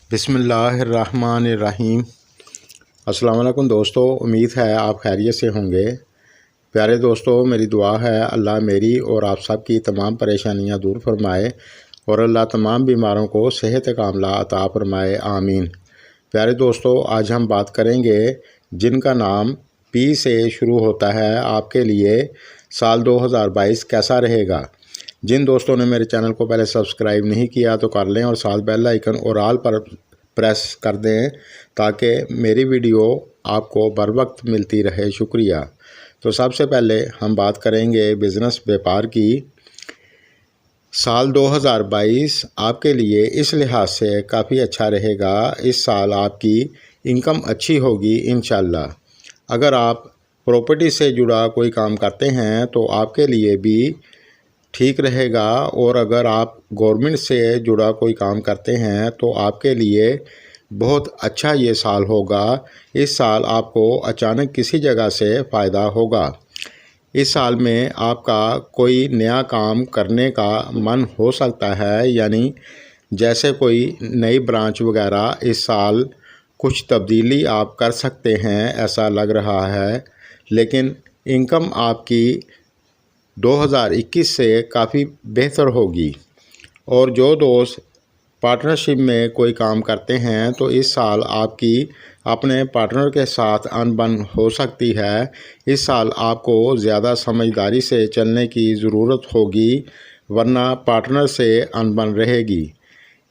बिस्मिल्लाहिर्रहमानिर्रहीम। अस्सलाम वालेकुम दोस्तों, उम्मीद है आप खैरियत से होंगे। प्यारे दोस्तों, मेरी दुआ है अल्लाह मेरी और आप सब की तमाम परेशानियां दूर फरमाए और अल्लाह तमाम बीमारों को सेहत कामला अता फरमाए, आमीन। प्यारे दोस्तों, आज हम बात करेंगे जिनका नाम पी से शुरू होता है, आपके लिए साल 2022 कैसा रहेगा। जिन दोस्तों ने मेरे चैनल को पहले सब्सक्राइब नहीं किया तो कर लें और साथ बेल आइकन और ऑल पर प्रेस कर दें ताकि मेरी वीडियो आपको बर वक्त मिलती रहे। शुक्रिया। तो सबसे पहले हम बात करेंगे बिज़नेस व्यापार की। साल 2022 आपके लिए इस लिहाज से काफ़ी अच्छा रहेगा। इस साल आपकी इनकम अच्छी होगी इंशाल्लाह। अगर आप प्रॉपर्टी से जुड़ा कोई काम करते हैं तो आपके लिए भी ठीक रहेगा, और अगर आप गवर्नमेंट से जुड़ा कोई काम करते हैं तो आपके लिए बहुत अच्छा ये साल होगा। इस साल आपको अचानक किसी जगह से फ़ायदा होगा। इस साल में आपका कोई नया काम करने का मन हो सकता है, यानी जैसे कोई नई ब्रांच वगैरह इस साल कुछ तब्दीली आप कर सकते हैं, ऐसा लग रहा है। लेकिन इनकम आपकी 2021 से काफ़ी बेहतर होगी। और जो दोस्त पार्टनरशिप में कोई काम करते हैं तो इस साल आपकी अपने पार्टनर के साथ अनबन हो सकती है। इस साल आपको ज़्यादा समझदारी से चलने की ज़रूरत होगी, वरना पार्टनर से अनबन रहेगी।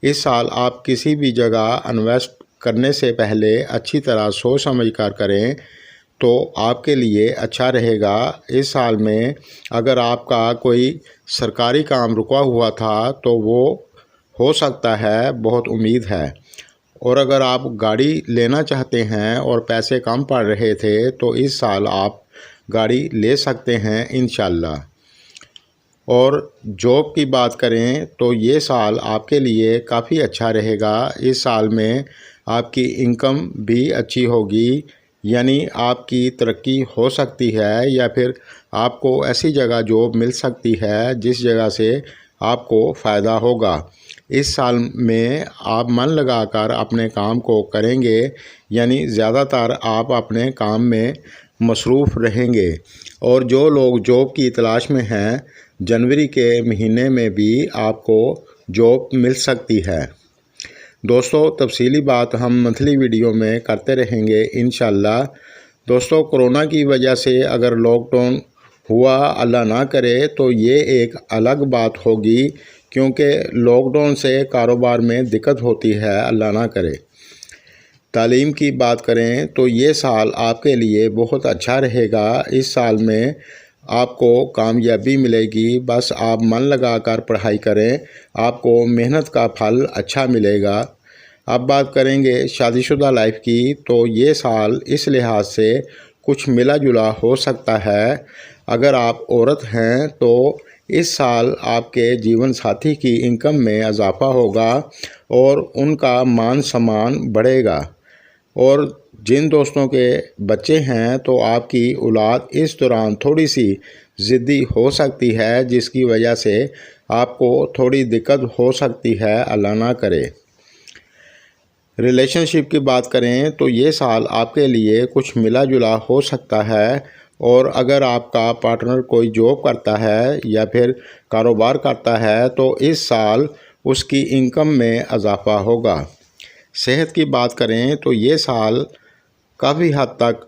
इस साल आप किसी भी जगह इन्वेस्ट करने से पहले अच्छी तरह सोच समझ कर करें तो आपके लिए अच्छा रहेगा। इस साल में अगर आपका कोई सरकारी काम रुका हुआ था तो वो हो सकता है, बहुत उम्मीद है। और अगर आप गाड़ी लेना चाहते हैं और पैसे कम पड़ रहे थे तो इस साल आप गाड़ी ले सकते हैं इंशाल्लाह। और जॉब की बात करें तो ये साल आपके लिए काफ़ी अच्छा रहेगा। इस साल में आपकी इनकम भी अच्छी होगी, यानी आपकी तरक्की हो सकती है, या फिर आपको ऐसी जगह जॉब मिल सकती है जिस जगह से आपको फ़ायदा होगा। इस साल में आप मन लगाकर अपने काम को करेंगे, यानी ज़्यादातर आप अपने काम में मसरूफ़ रहेंगे। और जो लोग जॉब की तलाश में हैं, जनवरी के महीने में भी आपको जॉब मिल सकती है। दोस्तों, तफसीली बात हम मंथली वीडियो में करते रहेंगे इंशाल्लाह। दोस्तों, कोरोना की वजह से अगर लॉकडाउन हुआ, अल्लाह ना करे, तो ये एक अलग बात होगी, क्योंकि लॉकडाउन से कारोबार में दिक्कत होती है, अल्लाह ना करे। तालीम की बात करें तो ये साल आपके लिए बहुत अच्छा रहेगा। इस साल में आपको कामयाबी मिलेगी, बस आप मन लगाकर पढ़ाई करें, आपको मेहनत का फल अच्छा मिलेगा। अब बात करेंगे शादीशुदा लाइफ की, तो ये साल इस लिहाज से कुछ मिला जुला हो सकता है। अगर आप औरत हैं तो इस साल आपके जीवन साथी की इनकम में इजाफ़ा होगा और उनका मान सम्मान बढ़ेगा। और जिन दोस्तों के बच्चे हैं तो आपकी औलाद इस दौरान थोड़ी सी ज़िद्दी हो सकती है, जिसकी वजह से आपको थोड़ी दिक्कत हो सकती है, अल्लाह ना करे। रिलेशनशिप की बात करें तो ये साल आपके लिए कुछ मिला जुला हो सकता है। और अगर आपका पार्टनर कोई जॉब करता है या फिर कारोबार करता है तो इस साल उसकी इनकम में इजाफ़ा होगा। सेहत की बात करें तो ये साल काफ़ी हद तक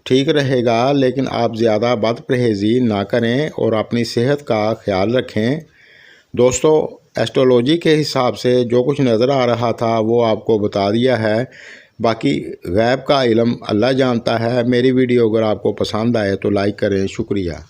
ठीक रहेगा, लेकिन आप ज़्यादा बदपरहेज़ी ना करें और अपनी सेहत का ख्याल रखें। दोस्तों, एस्ट्रोलॉजी के हिसाब से जो कुछ नज़र आ रहा था वो आपको बता दिया है। बाकी गैब का इल्म अल्लाह जानता है। मेरी वीडियो अगर आपको पसंद आए तो लाइक करें। शुक्रिया।